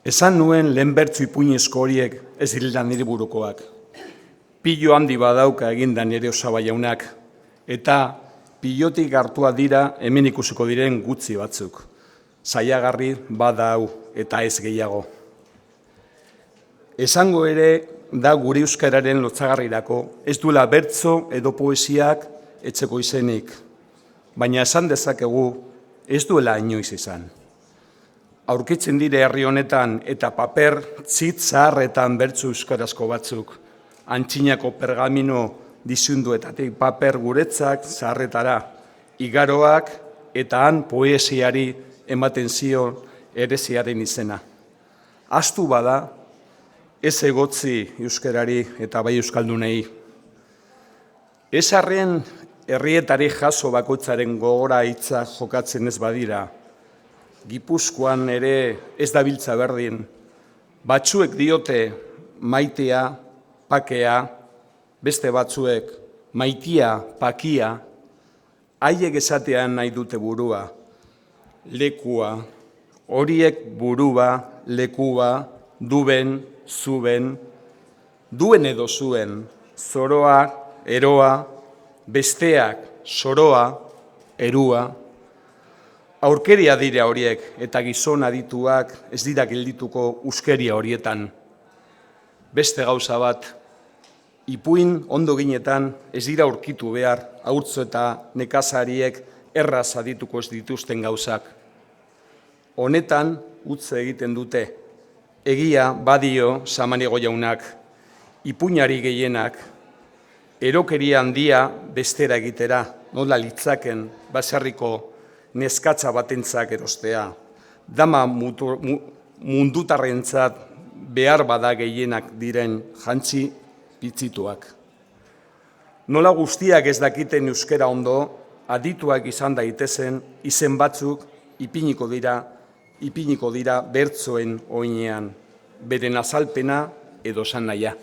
Esan nuen lehen bertzu ipuinezko horiek ez direla nire burukoak. Pilo handi badauka eginda nire Osaba jaunak, eta pilotik hartua dira hemen ikusiko diren gutxi batzuk. Zailagarri bada hau eta ez gehiago. Esango ere da gure euskararen lotsagarrirako ez duela bertso edo poesiak etxeko izenik, baina esan dezakegu ez duela inoiz izan. Aurkitzen dire herri honetan eta paper txit zaharretan bertso euskarazko batzuk, antzinako pergamino dizunduetatik paper guretzak zaharretara, igaroak eta han poesiari ematen zion ereziaren izena. Ahaztu bada, ez egotzi euskarari eta bai euskaldunei. Ez arren herrietari jaso bakoitzaren gogora hitza jokatzen ez badira, Gipuzkoan ere ez dabiltza berdin, batzuek diote maitea, pakea, beste batzuek maitia, pakia, haiek esatean nahi dute burua, lekua, horiek burua, lekua, duben, zuben, duen edo zuen, zoroa, eroa, besteak, soroa, erua. Aurkeria dira horiek eta gizon adituak ez dira geldituko uskeria horietan. Beste gauza bat, ipuin ondo ginetan ez dira aurkitu behar haurtzo eta nekazariek erraz adituko ez dituzten gauzak. Honetan utze egiten dute, egia badio Samaniego jaunak, ipuinari gehienak, erokeria handia bestera egitera, nola litzaken baserriko neskatza batentzak erostea, dama mundutarrentzat behar bada gehienak diren jantzi pitzituak. Nola guztiak ez dakiten euskara ondo, adituak izan daitezen, izen batzuk ipiniko dira bertsoen oinean, beren azalpena edo esan nahia.